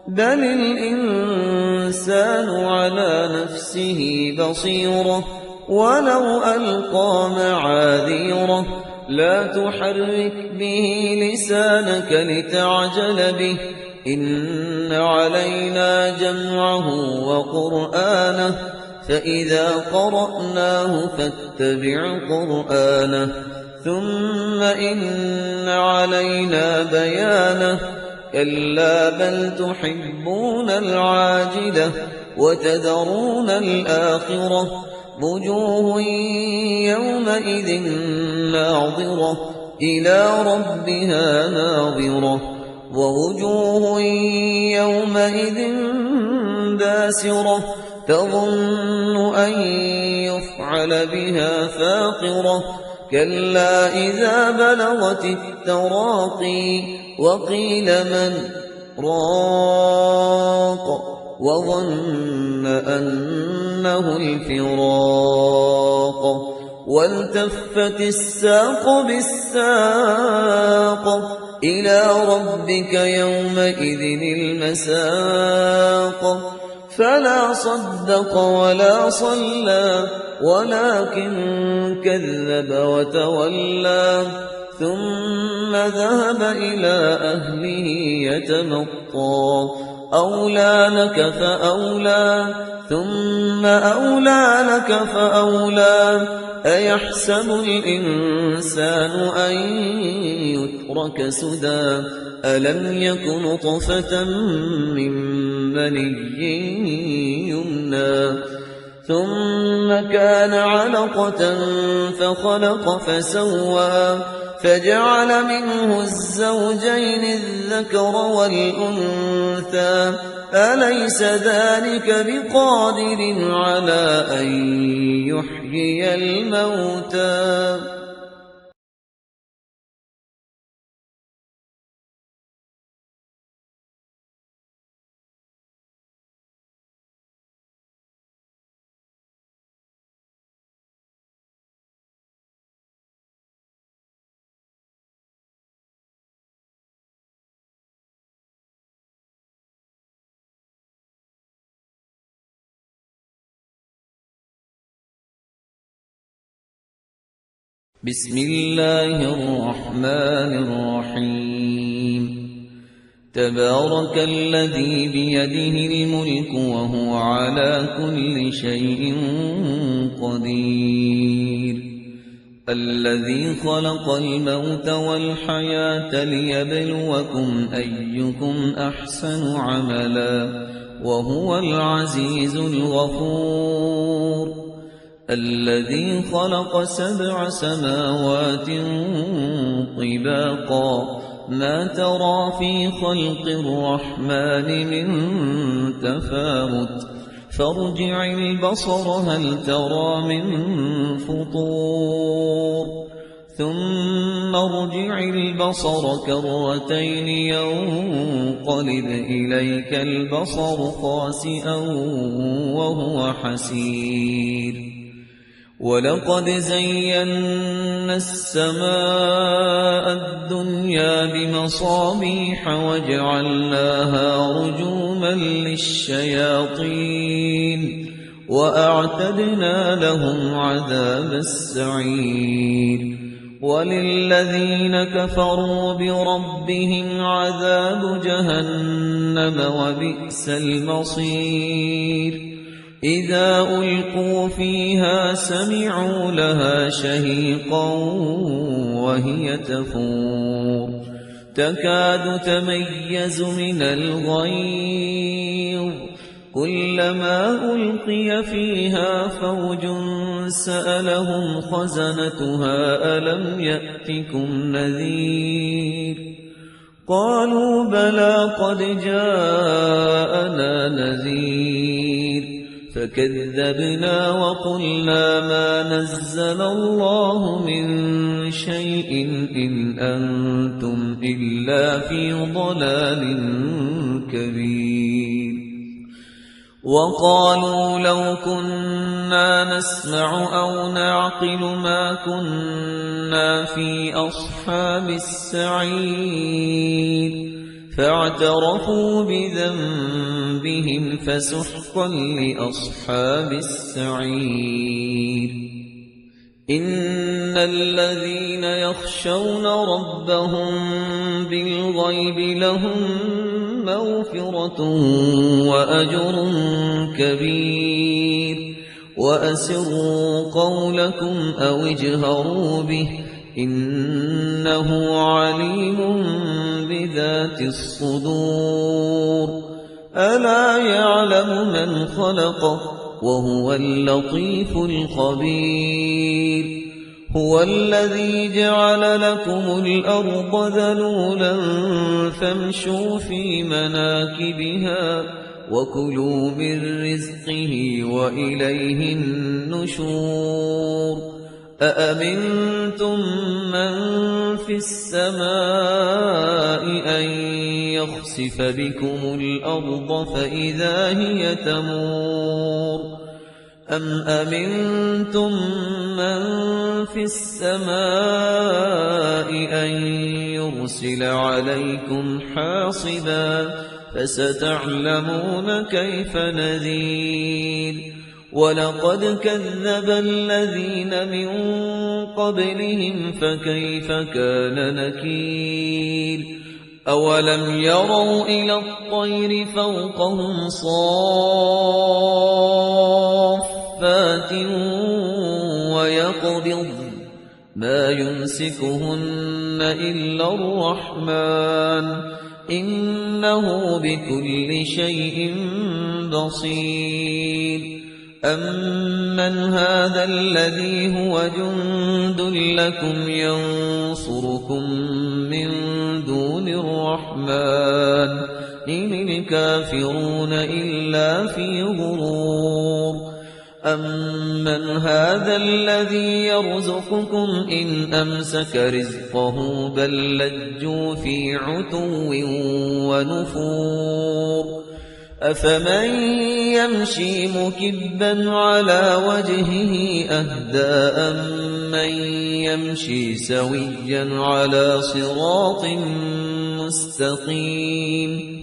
بل الإنسان على نفسه بصيرة ولو ألقى معاذيره لا تحرك به لسانك لتعجل به إن علينا جمعه وقرآنه فإذا قرأناه فاتبع قرآنه ثم إن علينا بيانه كلا بل تحبون العاجلة وتذرون الآخرة وجوه يومئذ ناظرة إلى ربها ناظرة ووجوه يومئذ باسرة تظن أن يفعل بها فاقرة كلا إذا بلغت التراقي وقيل من راق وظن أنه الفراق والتفت الساق بالساق إلى ربك يومئذ المساق فلا صدق ولا صلى ولكن كذب وتولى ثم ذهب إلى أهله يتمطى أولى لك فأولى ثم أولى لك فأولى أيحسب الإنسان أن يترك سدى ألم يك نطفة من مني يمنى ثم كان علقة فخلق فسوى فجعل منه الزوجين الذكر والأنثى أليس ذلك بقادر على أن يحيي الموتى بسم الله الرحمن الرحيم تبارك الذي بيده الملك وهو على كل شيء قدير الذي خلق الموت والحياة ليبلوكم أيكم أحسن عملا وهو العزيز الغفور الذي خلق 7 سماوات طباقا ما ترى في خلق الرحمن من تفاوت فارجع البصر هل ترى من فطور ثم ارجع البصر كرتين ينقلب إليك البصر خاسئا وهو حسير ولقد زينا السماء الدنيا بمصابيح وجعلناها رجوما للشياطين وأعتدنا لهم عذاب السعير وللذين كفروا بربهم عذاب جهنم وبئس المصير إذا ألقوا فيها سمعوا لها شهيقا وهي تفور تكاد تميز من الغيظ كلما ألقي فيها فوج سألهم خزنتها ألم يأتكم نذير قالوا بلى قد جاءنا نذير فكذبنا وقلنا ما نزل الله من شيء إن أنتم إلا في ضلال كبير وقالوا لو كنا نسمع أو نعقل ما كنا في أصحاب السعير فاعترفوا بذنبهم فسحقا لأصحاب السعير إن الذين يخشون ربهم بالغيب لهم مغفرة وأجر كبير وأسروا قولكم أو اجهروا به إنه عليم بذات الصدور ألا يعلم من خلق وهو اللطيف الخبير هو الذي جعل لكم الأرض ذلولا فامشوا في مناكبها وكلوا من رزقه وإليه النشور أأمنتم من في السماء أن يخسف بكم الأرض فإذا هي تمور أم أمنتم من في السماء أن يرسل عليكم حاصبا فستعلمون كيف نذير ولقد كذب الذين من قبلهم فكيف كان نكير أولم يروا إلى الطير فوقهم صافات ويقبض ما يمسكهن إلا الرحمن إنه بكل شيء بصير أَمَّنْ هَذَا الَّذِي هُوَ جُندٌ لَّكُمْ يَنصُرُكُم مِّن دُونِ الرَّحْمَٰنِ إِنِ الْكَافِرُونَ إِلَّا فِي غُرُورٍ أَمَّنْ هَذَا الَّذِي يَرْزُقُكُمْ إِنْ أَمْسَكَ رِزْقَهُ بَل لَّجُّوا فِي عُتُوٍّ وَنُفُورٍ أَفَمَن يَمْشِي مُكِبًّا عَلَىٰ وَجْهِهِ أَهْدَىٰ أَمَّن يَمْشِي سَوِيًّا عَلَىٰ صِرَاطٍ مُّسْتَقِيمٍ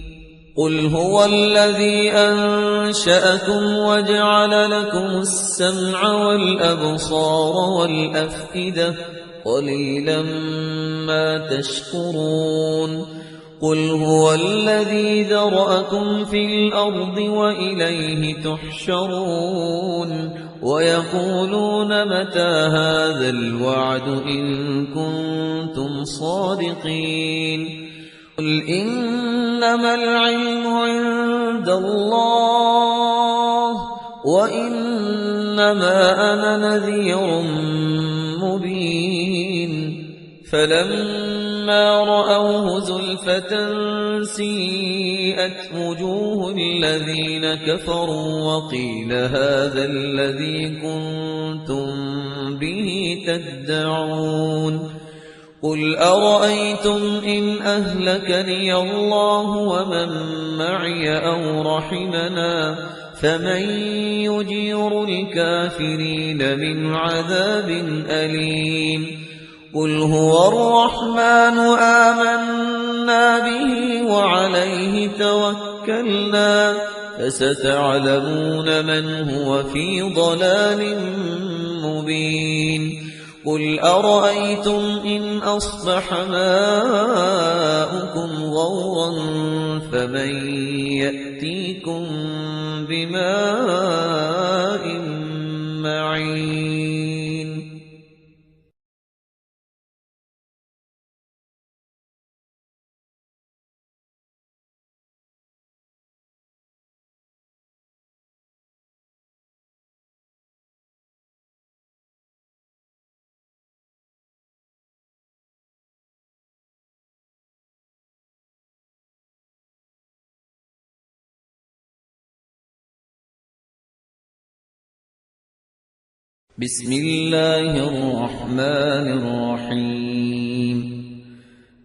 قُلْ هُوَ الَّذِي أَنشَأَكُمْ وَجَعَلَ لَكُمُ السَّمْعَ وَالْأَبْصَارَ وَالْأَفْئِدَةَ قَلِيلًا مَّا تَشْكُرُونَ قُلْ هُوَ الَّذِي ذَرَأَكُمْ فِي الْأَرْضِ وَإِلَيْهِ تُحْشَرُونَ وَيَقُولُونَ مَتَىٰ هَٰذَا الْوَعْدُ إِن كُنتُمْ صَادِقِينَ قُلْ إِنَّمَا الْعِلْمُ عِندَ اللَّهِ وَإِنَّمَا أَنَا نَذِيرٌ مُّبِينٌ فَلَمَّا رَأَوْهُ زُلْفَةً سِيئَتْ وُجُوهُ الَّذِينَ كَفَرُوا وَقِيلَ هَٰذَا الَّذِي كُنتُم بِهِ تَدَّعُونَ قُلْ أَرَأَيْتُمْ إِنْ أَهْلَكَنِيَ اللَّهُ وَمَن مَّعِيَ أَوْ رَحِمَنَا فَمَن يُجِيرُ الْكَافِرِينَ مِنْ عَذَابٍ أَلِيمٍ قُلْ هُوَ الرَّحْمَٰنُ آمَنَّا بِهِ وَعَلَيْهِ تَوَكَّلْنَا فَسَتَعْلَمُونَ مَنْ هُوَ فِي ضَلَالٍ مُّبِينٍ قُلْ أَرَأَيْتُمْ إِنْ أَصْبَحَ مَاؤُكُمْ غَوْرًا فَمَن يَأْتِيكُم بِمَاءٍ مَّعِينٍ بسم الله الرحمن الرحيم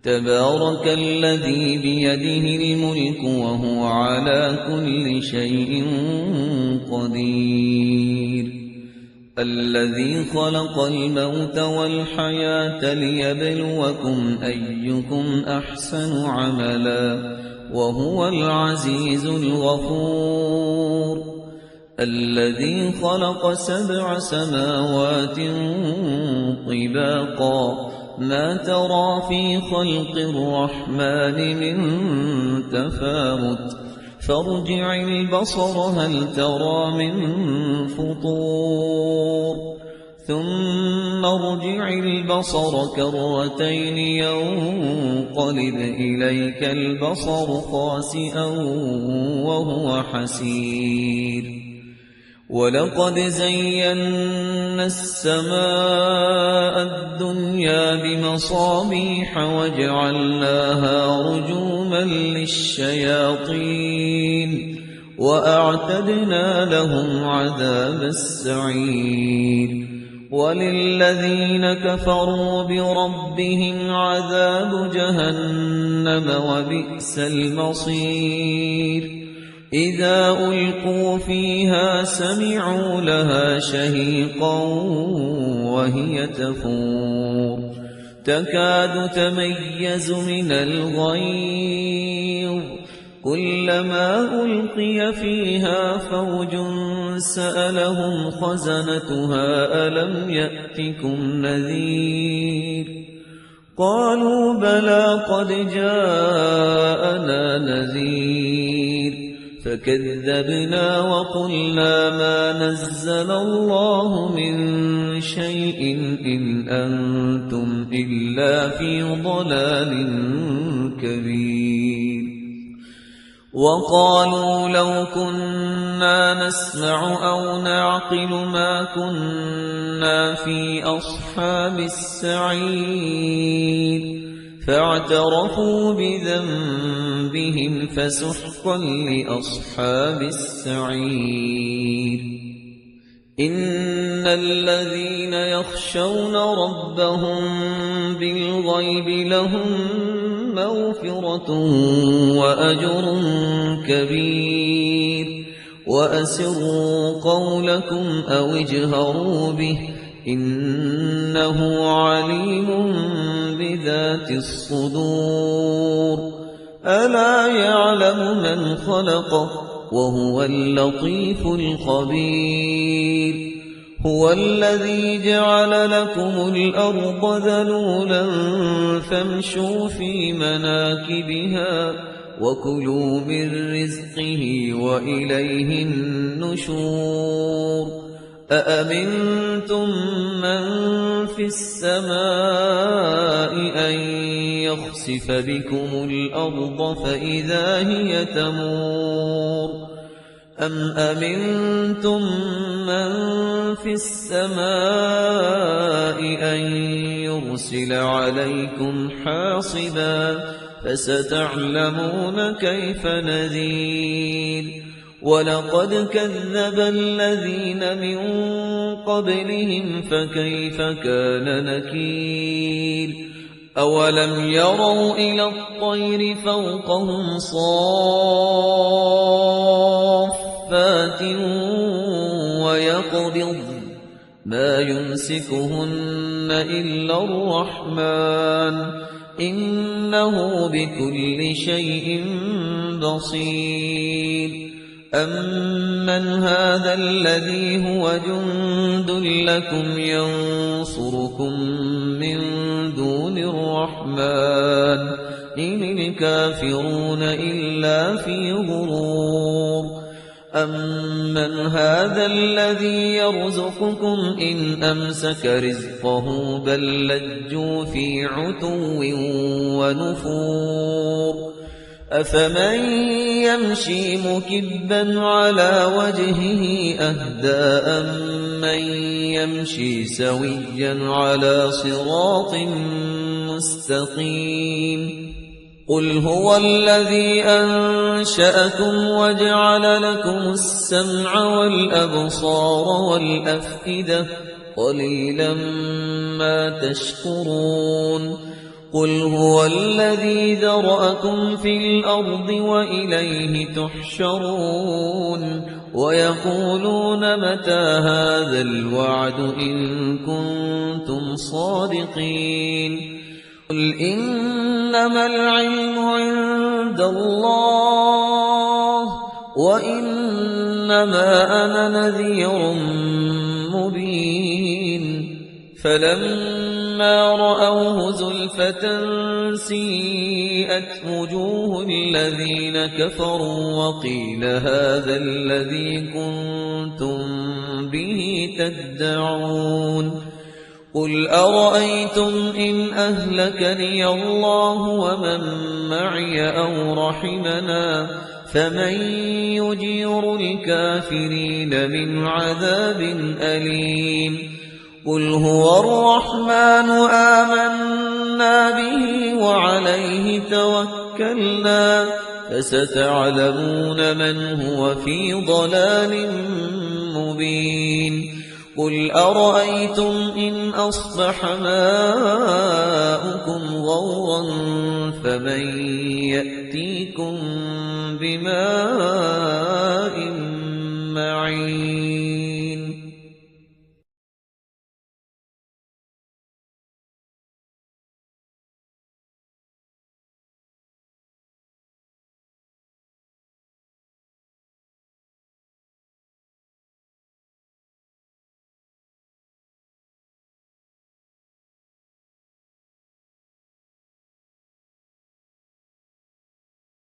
تبارك الذي بيده الملك وهو على كل شيء قدير الذي خلق الموت والحياة ليبلوكم أيكم أحسن عملا وهو العزيز الغفور الذي خلق 7 سماوات طباقا ما ترى في خلق الرحمن من تفاوت فارجع البصر هل ترى من فطور ثم ارجع البصر كرتين ينقلب إليك البصر خاسئا وهو حسير ولقد زينا السماء الدنيا بمصابيح وجعلناها رجوما للشياطين وأعتدنا لهم عذاب السعير وللذين كفروا بربهم عذاب جهنم وبئس المصير إذا ألقوا فيها سمعوا لها شهيقا وهي تفور تكاد تميز من الغيظ كلما ألقي فيها فوج سألهم خزنتها ألم يأتكم نذير قالوا بلى قد جاءنا نذير فكذبنا وقلنا ما نزل الله من شيء إن أنتم إلا في ضلال كبير وقالوا لو كنا نسمع أو نعقل ما كنا في أصحاب السعير فاعترفوا بذنبهم فسحقا لأصحاب السعير إن الذين يخشون ربهم بالغيب لهم مغفرة وأجر كبير وأسروا قولكم أو اجهروا به إنه عليم بذات الصدور ألا يعلم من خلق وهو اللطيف الخبير هو الذي جعل لكم الأرض ذلولا فامشوا في مناكبها وكلوا من رزقه وإليه النشور أأمنتم من في السماء أن يخسف بكم الأرض فإذا هي تمور أم أمنتم من في السماء أن يرسل عليكم حاصبا فستعلمون كيف نذير ولقد كذب الذين من قبلهم فكيف كان نكير أولم يروا إلى الطير فوقهم صافات ويقبض ما يمسكهن إلا الرحمن إنه بكل شيء بصير أمن هذا الذي هو جند لكم ينصركم من دون الرحمن إن الكافرون إلا في غرور أمن هذا الذي يرزقكم إن أمسك رزقه بل لجوا في عتو ونفور أفمن يمشي مكبا على وجهه أهدى أمن يمشي سويا على صراط مستقيم قل هو الذي أنشأكم وجعل لكم السمع والأبصار والأفئدة قليلا ما تشكرون قل هو الذي ذرأكم في الأرض وإليه تحشرون ويقولون متى هذا الوعد إن كنتم صادقين قل إنما العلم عند الله وإنما أنا نذير مبين فلما رأوه زلفة سيئت وجوه الذين كفروا وقيل هذا الذي كنتم به تدعون قل أرأيتم إن أهلكني الله ومن معي أو رحمنا فمن يجير الكافرين من عذاب أليم قل هو الرحمن آمنا به وعليه توكلنا فستعلمون من هو في ضلال مبين قل أرأيتم إن أصبح ماؤكم غورا فمن يأتيكم بماء